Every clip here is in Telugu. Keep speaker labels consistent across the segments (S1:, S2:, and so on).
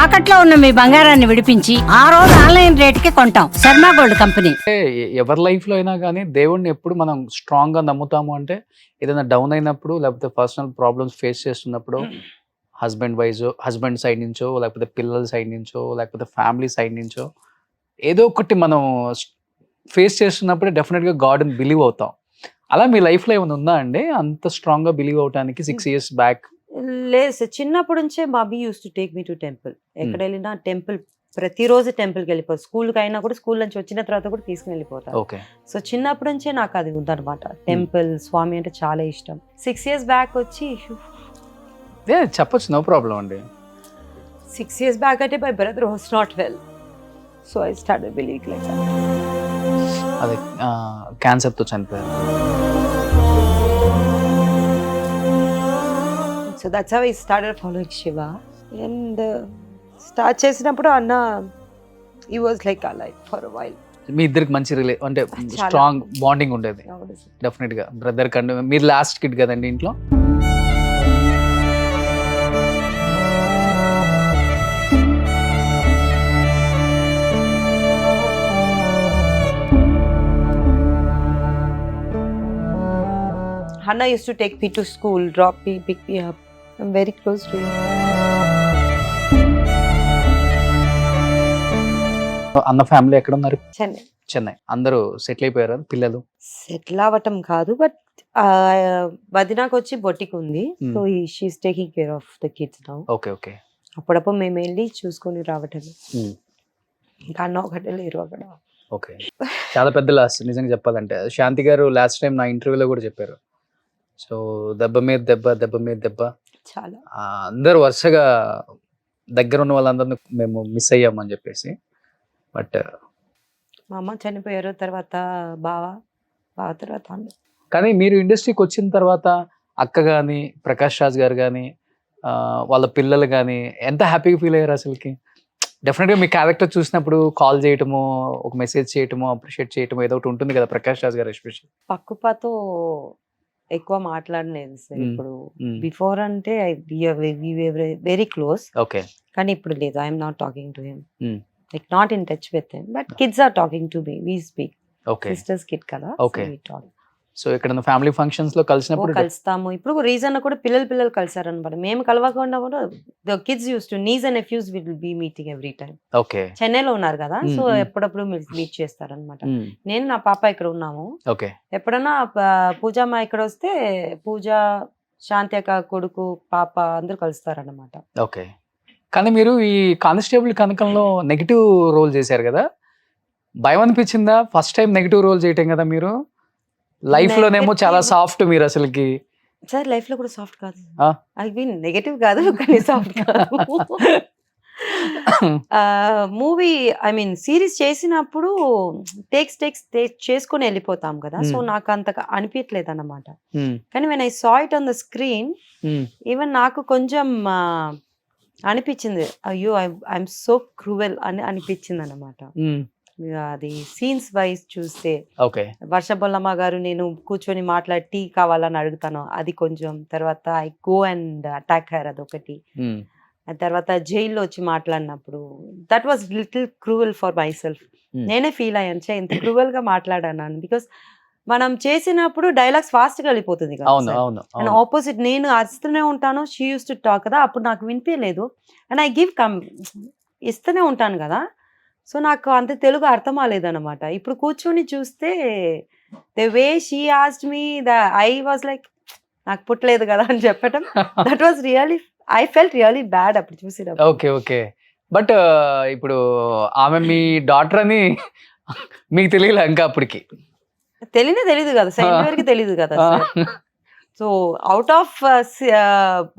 S1: తాకట్లో ఉన్న మీ బంగారాన్ని విడిపించి ఆ రోజు ఆన్లైన్ రేటుకి కొంటాం. Sharma gold company.
S2: ఎవరి లైఫ్ లో అయినా కానీ దేవుడిని ఎప్పుడు మనం స్ట్రాంగ్ గా నమ్ముతాము అంటే ఏదైనా డౌన్ అయినప్పుడు, లేకపోతే పర్సనల్ ప్రాబ్లమ్స్ ఫేస్ చేస్తున్నప్పుడు, హస్బెండ్ సైడ్ నుంచో, లేకపోతే పిల్లల సైడ్ నుంచో, లేకపోతే ఫ్యామిలీ సైడ్ నుంచో ఏదో ఒకటి మనం ఫేస్ చేస్తున్నప్పుడే డెఫినెట్ గా గాడ్ ని బిలీవ్ అవుతాం. అలా మీ లైఫ్ లో ఏమైనా ఉందా అండి అంత స్ట్రాంగ్ గా బిలీవ్ అవడానికి 6 years బ్యాక్?
S3: లేదు సార్, చిన్నప్పటి నుంచే mummy use to take me to temple. ఎక్కడ వెళ్ళినా టెంపుల్, ప్రతిరోజు టెంపుల్కి వెళ్ళిపోతారు. స్కూల్కి అయినా కూడా స్కూల్ నుంచి వచ్చిన తర్వాత కూడా తీసుకుని వెళ్ళిపోతారు.
S2: ఓకే.
S3: సో చిన్నప్పటి నుంచే నాకు అది ఉందన్నమాట. టెంపుల్, స్వామి అంటే చాలా ఇష్టం. 6 years బ్యాక్ వచ్చి
S2: చెప్పొచ్చు, నో ప్రాబ్లం అండి.
S3: 6 years బ్యాక్ అంటే my brother was not well. So I started believing like that.
S2: అదే క్యాన్సర్ తో చనిపోయారు.
S3: So that's how I started following Shiva. And start చేసినప్పుడు అన్న he was like alive for a while.
S2: మీ ఇద్దరికి మంచి అంటే
S3: చాలా.
S2: స్ట్రాంగ్ బాండింగ్ ఉండేది డెఫినెట్ గా. బ్రదర్ కంటే మీరు లాస్ట్ కిడ్ కదండి ఇంట్లో.
S3: Hannah used to take me to school, drop me, pick me up. I'm very close to him.
S2: అన్న ఫ్యామిలీ ఎక్కడ ఉన్నారు?
S3: చెన్నై.
S2: అందరూ సెటిల్ అయిపోయారు పిల్లలు?
S3: సెటిల్ అవ్వటం కాదు, బట్ వదినాకు వచ్చి బొటిక్ ఉంది. So she's taking care of the kids now.
S2: Okay okay.
S3: అప్పుడప్పుడు మేము వెళ్ళి చూసుకొని రావటం. ఇంకా అన్న ఒకటే లేరు అక్కడ.
S2: ఓకే. చాలా పెద్ద లాస్ నిజంగా చెప్పాలంటే. శాంతి గారు లాస్ట్ టైం నా ఇంటర్వ్యూలో కూడా చెప్పారు. సో దెబ్బ మీద దెబ్బ, దెబ్బ మీద దెబ్బ.
S3: చాలా
S2: అందరూ వరుసగా దగ్గర ఉన్న వాళ్ళందరినీ మేము మిస్ అయ్యామని చెప్పేసి. బట్
S3: మా అమ్మ చనిపోయారు, తర్వాత బావ తర్వాత అన్న.
S2: కానీ మీరు ఇండస్ట్రీకి వచ్చిన తర్వాత అక్క కానీ, ప్రకాష్ రాజ్ గారు కానీ, వాళ్ళ పిల్లలు కానీ ఎంత హ్యాపీగా ఫీల్ అయ్యారు అసలుకి? డెఫినెట్గా మీ క్యారెక్టర్ చూసినప్పుడు కాల్ చేయటము, ఒక మెసేజ్ చేయటము, అప్రిషియేట్ చేయటము ఏదో ఒకటి ఉంటుంది కదా ప్రకాష్ రాజ్ గారు ఎస్పెషల్.
S3: పక్కుపాతో ఎక్కువ మాట్లాడలేదు సార్. ఇప్పుడు బిఫోర్ అంటే వెరీ క్లోజ్.
S2: ఓకే.
S3: కానీ ఇప్పుడు లేదు. I'm not talking to him, like not in touch with him. But kids are talking to me, we speak.
S2: Okay.
S3: Sisters kid కదా.
S2: ఓకే. సో ఇక్కడ ఫ్యామిలీ ఫంక్షన్స్ లో కలిసినప్పుడు
S3: కలుస్తాము. ఇప్పుడు రీజన్ కూడా పిల్లలు కలిసారనమాట. మేము కలవకుండా కూడా the kids use to nieces and nephews will be meeting every time.
S2: Okay.
S3: చెన్నైలో ఉన్నారు కదా, సో ఎప్పుడప్పుడు మీట్ చేస్తారనమాట. నేను నా పాప ఇక్కడ ఉన్నాము.
S2: ఓకే.
S3: ఎప్పుడన్నా పూజమ్మ ఇక్కడ వస్తే పూజ, శాంతి అక్క కొడుకు, పాప అందరూ కలుస్తారనమాట.
S2: ఓకే. కానీ మీరు ఈ కానిస్టేబుల్ కనకంలో నెగిటివ్ రోల్ చేశారు కదా, భయం అనిపించిందా ఫస్ట్ టైం నెగిటివ్ రోల్ చేయటం కదా? మీరు లైఫ్ లోనేమో చాలా సాఫ్ట్ మీరు అసలుకి.
S3: సార్ లైఫ్ లో కూడా సాఫ్ట్ కాదు. ఐ మీన్ నెగటివ్ కాదు, కానీ సాఫ్ట్ కాదు. మూవీ ఐ మీన్ సిరీస్ చేసినప్పుడు టేక్స్ చేసుకొని వెళ్ళిపోతాం కదా. సో నాకు అంత అనిపించలేదు అన్నమాట. కానీ when I saw it on the screen, even నాకు కొంచెం అనిపించింది, అయ్యో ఐఎమ్ సో క్రూవెల్ అని అనిపించింది అన్నమాట. అది సీన్స్ వైజ్ చూస్తే వర్షబొల్లమ్మ గారు నేను కూర్చొని మాట్లాడి టీ కావాలని అడుగుతాను, అది కొంచెం. తర్వాత I go and attack her, అదొకటి. తర్వాత జైల్లో వచ్చి మాట్లాడినప్పుడు that was little cruel for my self. నేనే ఫీల్ అయ్యాను, ఇంత క్రూవెల్ గా మాట్లాడాను. బికాస్ మనం చేసినప్పుడు డైలాగ్స్ ఫాస్ట్ గా వెళ్ళిపోతుంది కదా. ఆపోజిట్ నేను అరుస్తూనే ఉంటాను, షీ యూస్ టు టాక్ కదా, అప్పుడు నాకు వినిపించలేదు. అండ్ ఐ గివ్ ఇస్తూనే ఉంటాను కదా. సో నాకు అంత తెలుగు అర్థం అవ్వలేదన్నమాట. ఇప్పుడు కూర్చొని చూస్తే the way she asked me, I was like నాకు పుట్టలేదు కదా అని చెప్పటం. That was really, I felt really bad అప్పుడు చూసినప్పుడు.
S2: Okay okay. బట్ ఇప్పుడు ఆమె మీ డాటర్ అని మీకు తెలియలే ఇంకా అప్పటికి?
S3: తెలీదు కదా, సెంట్ వరకు తెలీదు కదా. సో అవుట్ ఆఫ్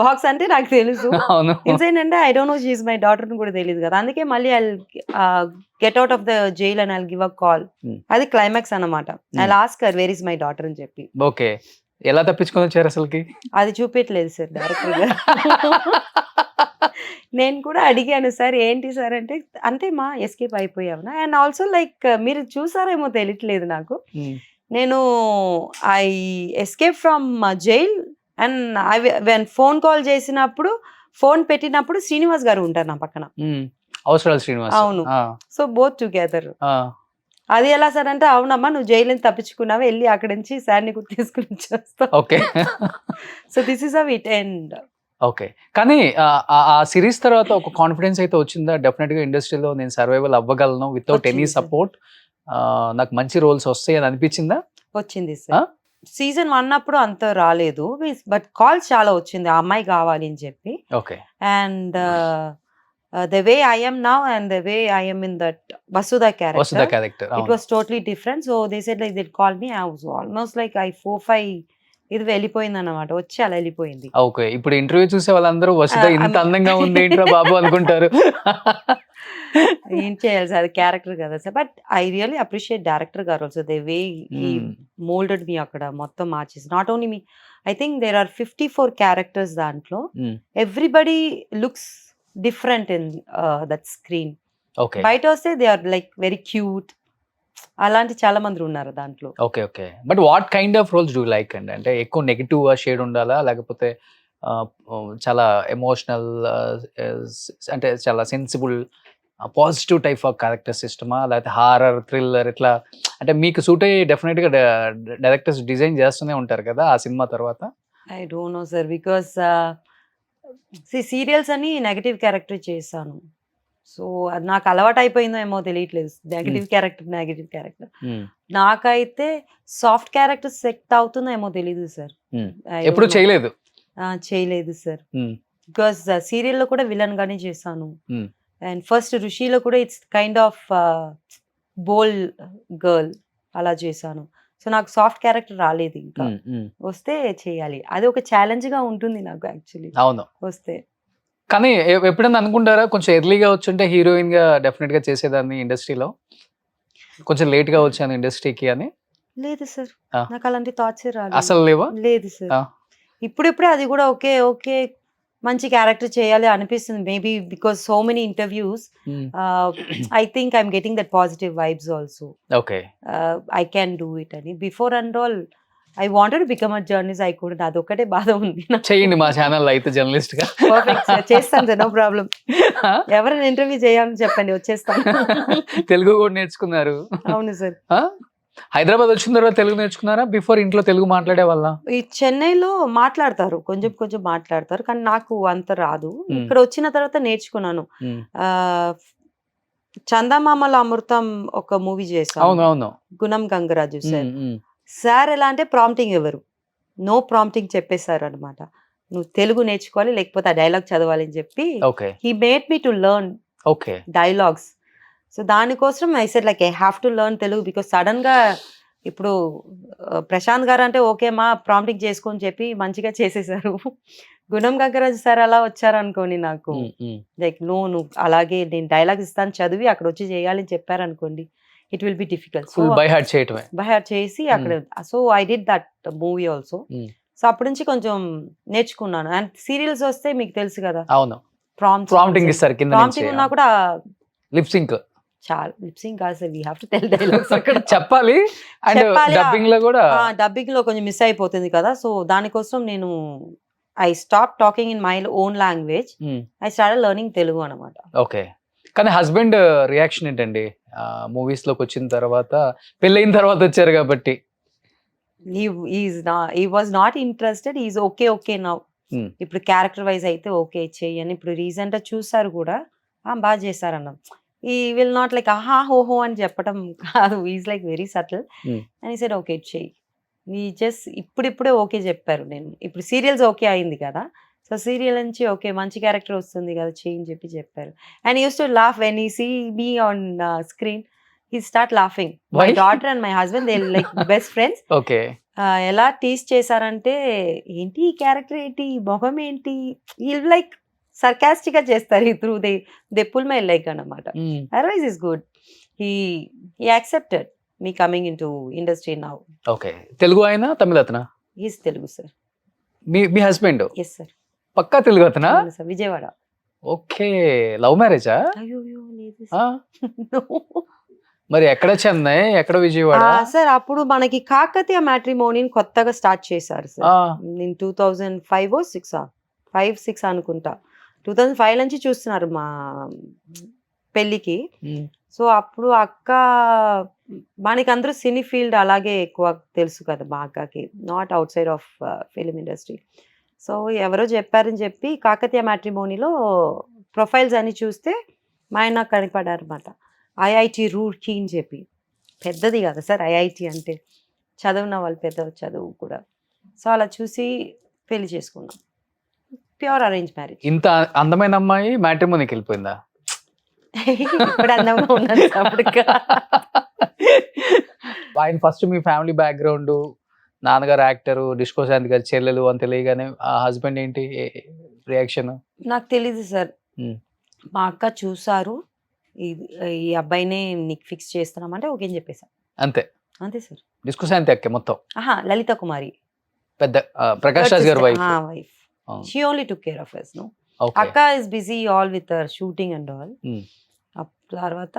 S3: బాక్స్ అంటే నాకు తెలుసు, ఇన్సైడ్ అంటే I don't no she is my daughter అని కూడా తెలియదు కదా. అందుకే మళ్ళీ I get out of the jail and I give a call. అది క్లైమాక్స్ అన్నమాట. I ask her where is my daughter అని చెప్పి.
S2: ఓకే. ఎలా తప్పించుకొని వచ్చారు అసలుకి?
S3: అది చూపించలేదు సార్ డైరెక్టర్ గా. నేను కూడా అడిగాను, సార్ ఏంటి సార్ అంటే, అంతే మా ఎస్కేప్ అయిపోయావునా. అండ్ ఆల్సో లైక్ మీరు చూసారేమో తెలియట్లేదు నాకు, నేను I escape from jail and when phone call చేసినప్పుడు ఫోన్ పెట్టినప్పుడు శ్రీనివాస్ గారు ఉంటారు నా పక్కన.
S2: అవసరాలు శ్రీనివాస్.
S3: అవును. So both together. అది ఎలా సార్ అంటే, అవునమ్మా నువ్వు జైలు నుంచి తప్పించుకున్నావా, వెళ్ళి అక్కడి నుంచి సార్ నీకు తీసుకుని వచ్చేస్తా.
S2: Okay.
S3: So this is how it end.
S2: Okay. కానీ ఆ సిరీస్ తర్వాత ఒక కాన్ఫిడెన్స్ అయితే వచ్చిందా? డెఫినెట్ గా ఇండస్ట్రీలో నేను సర్వైవల్ అవ్వగలను వితౌట్ ఎనీ
S3: వచ్చింది సార్.
S2: సపోర్ట్, నాకు మంచి రోల్స్ వస్తాయి అని అనిపించిందా?
S3: వచ్చింది సార్. సీజన్ 1 అప్పుడు అంత రాలేదు, బట్ కాల్స్ చాలా వచ్చింది ఆ అమ్మాయి కావాలి అని చెప్పి.
S2: Okay.
S3: And the way I am now and the way I am in that Vasudha
S2: Vasudha
S3: character,
S2: character.
S3: it was totally different. So they said like they'd call me. I was almost like 4-5 ఇది వెళ్ళిపోయింది అన్నమాట, వచ్చి అలా వెళ్ళిపోయింది.
S2: ఓకే. ఇప్పుడు ఇంటర్వ్యూ చూసే వాళ్ళందరూ వసుధ
S3: I
S2: ఇంత
S3: mean-
S2: అందంగా ఉంది ఏంట్రా బాబు అనుకుంటారు.
S3: ఏం చేయాలి సార్, అది క్యారెక్టర్ కదా sir. But I really appreciate director గారు also, the way he moulded me అక్కడ మొత్తం మార్చేసి. Not only me, I think there are 54 characters దాంట్లో. Everybody looks different in that screen.
S2: Okay.
S3: బయట వస్తే they are like very cute, అలాంటి చాలా మంది ఉన్నారు దాంట్లో.
S2: Okay. Okay. But what kind of roles do like అండి? అంటే ఎక్కువ నెగిటివ్ షేడ్ ఉండాలా, లేకపోతే చాలా ఎమోషనల్, అంటే చాలా sensible positive type of character సిస్టమా, లేకపోతే హారర్, థ్రిల్లర్, ఇట్లా అంటే మీకు సూట్ అయ్యి డెఫినెట్ గా డైరెక్టర్స్ డిజైన్ చేస్తూనే ఉంటారు కదా ఆ సినిమా తర్వాత?
S3: I don't no sir, because serials అని నెగటివ్ క్యారెక్టర్ చేశాను. సో అది నాకు అలవాటు అయిపోయిందో ఏమో తెలియట్లేదు, నెగటివ్ క్యారెక్టర్. నాకైతే సాఫ్ట్ క్యారెక్టర్ సెట్ అవుతుందో ఏమో తెలియదు సార్.
S2: ఎప్పుడు చేయలేదు?
S3: చేయలేదు సార్, బికాస్ సీరియల్లో కూడా విలన్ గానే చేశాను. అండ్ ఫస్ట్ ఋషిలో కూడా it's kind of bold girl అలా చేశాను. సో నాకు సాఫ్ట్ క్యారెక్టర్ రాలేదు, ఇంకా వస్తే చేయాలి. అది ఒక ఛాలెంజ్ గా ఉంటుంది నాకు యాక్చువల్లీ
S2: అవును
S3: వస్తే.
S2: కానీ ఎప్పుడైనా అనుకుంటారా కొంచెం ఎర్లీగా వచ్చుంటే హీరోయిన్ గా డెఫినెట్ గా చేసేదాన్ని ఇండస్ట్రీలో, కొంచెం లేట్ గా వచ్చాను ఇండస్ట్రీకి అని?
S3: లేదు సార్, నాకు అలాంటి థాట్స్ రాలేదు.
S2: అసలు లేవా?
S3: లేదు సార్, ఇప్పుడిప్పుడే అది కూడా ఓకే ఓకే మంచి క్యారెక్టర్ చేయాలి అనిపిస్తుంది. Maybe because so many interviews, I think I'm getting that positive vibes also.
S2: Okay.
S3: I can do it అని. Before and all I wanted become a journalist, I కూడా అదొక్కటే బాధ ఉంది.
S2: చేయండి మా ఛానల్ అయితే జర్నలిస్ట్ గా.
S3: పర్ఫెక్ట్ సార్, చేస్తాను సార్, నో ప్రాబ్లం. ఎవరైనా ఇంటర్వ్యూ చేయాలని చెప్పండి, వచ్చేస్తాను.
S2: తెలుగు కూడా నేర్చుకున్నారు?
S3: అవును సార్.
S2: హైదరాబాద్ వచ్చిన తర్వాత తెలుగు నేర్చుకున్నారా? బిఫోర్ ఇంట్లో తెలుగు మాట్లాడే వాళ్ళ?
S3: ఈ చెన్నైలో మాట్లాడతారు, కొంచెం కొంచెం మాట్లాడతారు, కానీ నాకు అంత రాదు. ఇక్కడ వచ్చిన తర్వాత నేర్చుకున్నాను. చందమామల అమృతం ఒక మూవీ చేశాను,
S2: అవునవును,
S3: గుణం గంగరాజు సార్. సార్ ఎలా అంటే ప్రాంప్టింగ్ ఎవరు, నో ప్రాంప్టింగ్ చెప్పేశారు అనమాట. నువ్వు తెలుగు నేర్చుకోవాలి, లేకపోతే ఆ డైలాగ్ చదవాలి అని చెప్పి he made me to learn dialogues. So దానికోసం I said like I have to learn Telugu, because sudden గా ఇప్పుడు ప్రశాంత్ గారు అంటే ఓకే మా ప్రాంప్టింగ్ చేసుకొని చెప్పి మంచిగా చేసేసారు. గుణం గంగరాజు సార్ అలా వచ్చారు అనుకోండి, నాకు లైక్ నువ్వు అలాగే నేను డైలాగ్ ఇస్తాను చదివి అక్కడ వచ్చి చేయాలని చెప్పారు అనుకోండి, it will be difficult. So by heart చేసి అక్కడ, so I did that movie also. So అప్పటి నుంచి కొంచెం నేర్చుకున్నాను. అండ్ సీరియల్స్ వస్తే మీకు తెలుసు కదా,
S2: అవును, ప్రాంప్టింగ్ ఇస్తారు కింద నుంచి.
S3: ప్రాంప్టింగ్ ఉన్నా కూడా
S2: లిప్ సింక్,
S3: చాలా లిప్ సింక్ కాదు sir, we have to tell dialogues అక్కడ
S2: చెప్పాలి. అండ్ డబ్బింగ్ లో కూడా,
S3: డబ్బింగ్ లో కొంచెం మిస్ అయిపోతుంది కదా. సో దానికోసం నేను I stop talking in my own language, I start learning Telugu అనమాట.
S2: ఓకే. కానీ హస్బెండ్ రియాక్షన్ ఏంటండి మూవీస్ లోకి వచ్చిన తర్వాత? పెళ్ళైన తర్వాత వచ్చారు కాబట్టి.
S3: he was not interested, he's okay now. ఇప్పుడు క్యారెక్టర్ వైజ్ అయితే ఓకే చెయ్యని. ఇప్పుడు రీసెంట్ గా చూసారు కూడా, బాగా చేశారన్న. ఈ విల్ నాట్ లైక్ ఆహా హోహో అని చెప్పడం కాదు, is like very subtle. And ఈ సెడ్ ఓకే చెయ్యి. ఈ జస్ట్ ఇప్పుడిప్పుడే ఓకే చెప్పారు. నేను ఇప్పుడు సీరియల్స్ ఓకే అయింది కదా, సో సీరియల్ నుంచి ఓకే మంచి క్యారెక్టర్ వస్తుంది కదా చెయ్యి అని చెప్పారు. And use to laugh when he see me on screen, he start laughing. My daughter and my husband, they like best friends.
S2: Okay.
S3: ఎలా టీస్ చేశారంటే, ఏంటి ఈ క్యారెక్టర్, ఏంటి ఈ మొహం, ఏంటి వీళ్ళు లైక్ సర్కాస్టిక్ గా చేస్తారు. Through they pull my like అన్నమాట. Otherwise is good. he accepted me coming into industry now.
S2: Okay. Telugu అయినా తమిళ అతనా?
S3: he is Telugu sir.
S2: మీ హస్బెండ్?
S3: yes sir.
S2: పక్కా తెలుగు అతనా?
S3: సార్, విజయవాడ.
S2: ఓకే. లవ్ మ్యారేజా?
S3: అయ్యో లేదు.
S2: మరి ఎక్కడ చెన్నై, ఎక్కడ విజయవాడ?
S3: సార్ అప్పుడు మనకి కాకతీయ మ్యాట్రిమోనీని కొత్తగా స్టార్ట్ చేశారు సార్. నేను 2005 or 6 అనుకుంటా. 2005 నుంచి చూస్తున్నారు మా పెళ్ళికి.
S2: ఉమ్,
S3: సో అప్పుడు అక్క, మనకి అందరూ సినీ ఫీల్డ్ అలాగే ఎక్కువ తెలుసు కదా మా అక్కకి, not out side of film industry. So ఎవరో చెప్పారని చెప్పి కాకతీయ మ్యాట్రిమోనీలో ప్రొఫైల్స్ అని చూస్తే మా ఆయన నాకు కనపడారన్నమాట. ఐఐటి రూర్కీ అని చెప్పి, పెద్దది కదా సార్ ఐఐటి అంటే, చదువున్న వాళ్ళు పెద్ద చదువు కూడా. సో అలా చూసి పెళ్లి చేసుకున్నాం. Pure arrange marriage.
S2: ఇంత అందమైన అమ్మాయి మ్యాట్రిమోనీకి వెళ్ళిపోయిందా?
S3: ఇప్పుడు అందంగా ఉన్నాను అప్పటికా.
S2: ఆయన ఫస్ట్ మీ ఫ్యామిలీ బ్యాక్గ్రౌండ్, నాన్నగారు యాక్టర్, డిస్కో శాంతి గారి చెల్లెలు అని తెలియగానే ఆ హస్బెండ్ ఏంటి రియాక్షన్?
S3: నాకు తెలీదు సార్.
S2: Hmm.
S3: మా అక్క చూసారు, ఈ అబ్బాయినే నీకు ఫిక్స్ చేస్తున్నామంటే ఓకే అని చెప్పేసా.
S2: అంతే
S3: అంతే సార్.
S2: డిస్కో శాంతి అక్కే మొత్తం
S3: లలిత కుమారి,
S2: పెద్ద ప్రకాష్ రాజ్ గారి wife.
S3: Wife. She only took care of us, no.
S2: Okay.
S3: అక్క is busy all with shooting and all. తర్వాత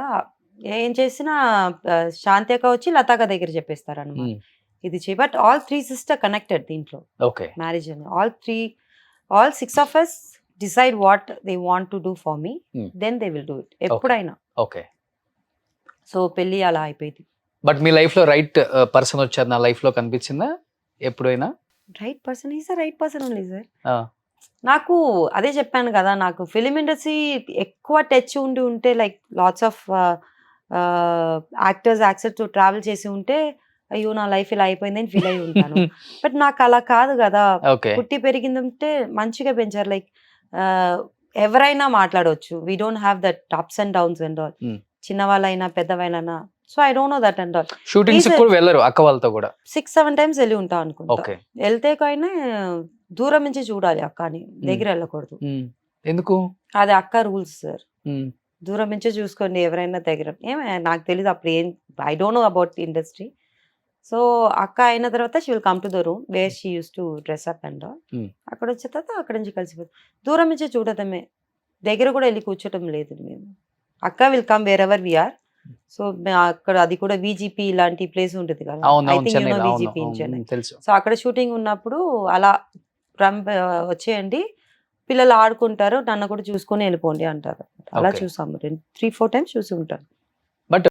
S3: ఏం చేసినా శాంతి అక్క వచ్చి లతాక దగ్గర చెప్పేస్తారు అనమాట, ఇది చేయి. బట్ ఆల్ 3 సిస్టర్ కనెక్టెడ్ దీంట్లో
S2: ఓకే.
S3: మ్యారేజ్ అని. All 6 of us decide what they want to do for me, then they will do it ఎప్పుడైనా.
S2: ఓకే.
S3: సో పెళ్ళి అలా అయిపోయింది.
S2: బట్ మీ లైఫ్ లో రైట్ పర్సన్ వచ్చారు నా లైఫ్ లో కనిపించిందా ఎప్పుడైనా?
S3: Right person is the right person only sir.
S2: ఆ,
S3: నాకు అదే చెప్పాను కదా, నాకు ఫిలిం ఇండస్ట్రీ ఎక్కువ టచ్ ఉండి ఉంటే, లైక్ లాట్స్ ఆఫ్ యాక్టర్స్ తో ట్రావెల్ చేసి ఉంటే, అయ్యో నా లైఫ్ ఇలా అయిపోయిందని ఫీల్ అయి ఉంటాను. బట్ నాకు అలా కాదు కదా,
S2: ఓకే.
S3: పుట్టి పెరిగిందంటే మంచిగా పెంచారు. లైక్ ఎవరైనా మాట్లాడవచ్చు, we don't have that ups and downs and all.
S2: Hmm.
S3: చిన్నవాళ్ళైనా పెద్దవాళ్ళైనా. So I don't know that and all.
S2: Shootings కూడా వెళ్ళరు అక్క వాళ్ళతో కూడా?
S3: 6-7 times వెళ్ళి ఉంటా అనుకుంటా.
S2: ఓకే.
S3: వెళ్తే కానీ దూరం నుంచి చూడాలి అక్కని, దగ్గర వెళ్ళకూడదు.
S2: ఎందుకు?
S3: అది అక్క రూల్స్ సార్.
S2: ఉమ్,
S3: దూరం నుంచే చూసుకోండి ఎవరైనా దగ్గర. నాకు తెలియదు అప్పుడు ఏం, I don't know about industry. So అక్క అయిన తర్వాత she will come to the room where she use to dress up and all. అక్కడ వచ్చిన తర్వాత అక్కడి నుంచి కలిసిపోతుంది. దూరం నుంచే చూడటమే, దగ్గర కూడా వెళ్ళి కూర్చోటం లేదు మేము. అక్క will come wherever we're. So అక్కడ అది కూడా VGP ఇలాంటి ప్లేస్ ఉంటుంది కదా,
S2: అవును,
S3: ఐ
S2: అవును,
S3: థింక్ యు నో
S2: చెన్నైలో, అవును,
S3: VGP ఇన్ చెన్నై.
S2: అవును, తెలుసు.
S3: సో అక్కడ షూటింగ్ ఉన్నప్పుడు అలా వచ్చేయండి, పిల్లలు ఆడుకుంటారు, నన్ను కూడా చూసుకొని వెళ్ళిపోండి అంటారు. అలా
S2: Okay.
S3: చూసాము 3-4 times చూసి ఉంటాను.